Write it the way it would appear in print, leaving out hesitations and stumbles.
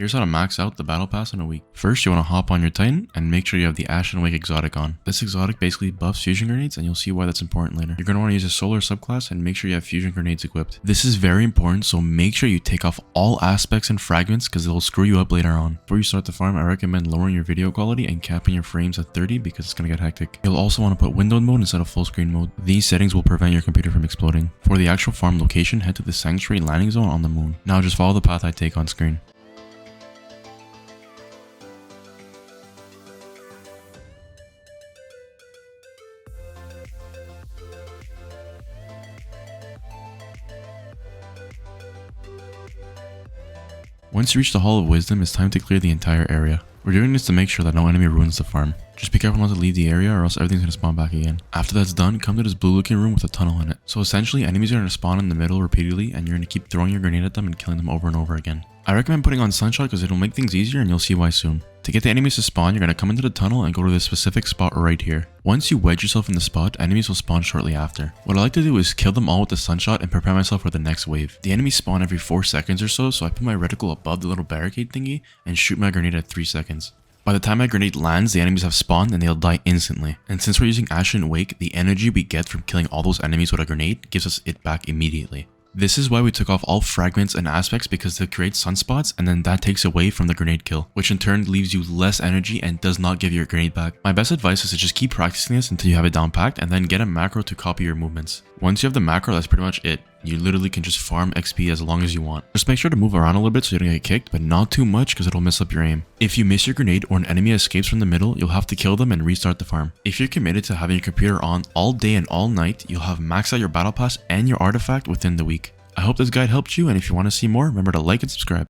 Here's how to max out the Battle Pass in a week. First, you want to hop on your Titan and make sure you have the Ashen Wake exotic on. This exotic basically buffs fusion grenades, and you'll see why that's important later. You're going to want to use a solar subclass and make sure you have fusion grenades equipped. This is very important, so make sure you take off all aspects and fragments because they'll screw you up later on. Before you start the farm, I recommend lowering your video quality and capping your frames at 30 because it's going to get hectic. You'll also want to put windowed mode instead of full screen mode. These settings will prevent your computer from exploding. For the actual farm location, head to the Sanctuary landing zone on the moon. Now just follow the path I take on screen. Once you reach the Hall of Wisdom, it's time to clear the entire area. We're doing this to make sure that no enemy ruins the farm. Just be careful not to leave the area or else everything's going to spawn back again. After that's done, come to this blue looking room with a tunnel in it. So essentially, enemies are going to spawn in the middle repeatedly and you're going to keep throwing your grenade at them and killing them over and over again. I recommend putting on Sunshot because it'll make things easier and you'll see why soon. To get the enemies to spawn, you're going to come into the tunnel and go to this specific spot right here. Once you wedge yourself in the spot, enemies will spawn shortly after. What I like to do is kill them all with the Sunshot and prepare myself for the next wave. The enemies spawn every 4 seconds or so I put my reticle above the little barricade thingy and shoot my grenade at 3 seconds. By the time my grenade lands, the enemies have spawned and they'll die instantly. And since we're using Ashen Wake, the energy we get from killing all those enemies with a grenade gives us it back immediately. This is why we took off all fragments and aspects because they create sunspots and then that takes away from the grenade kill, which in turn leaves you less energy and does not give your grenade back. My best advice is to just keep practicing this until you have it down packed and then get a macro to copy your movements. Once you have the macro, that's pretty much it. You literally can just farm XP as long as you want. Just make sure to move around a little bit so you don't get kicked, but not too much because it'll mess up your aim. If you miss your grenade or an enemy escapes from the middle, you'll have to kill them and restart the farm. If you're committed to having your computer on all day and all night, you'll have maxed out your battle pass and your artifact within the week. I hope this guide helped you, and if you want to see more, remember to like and subscribe.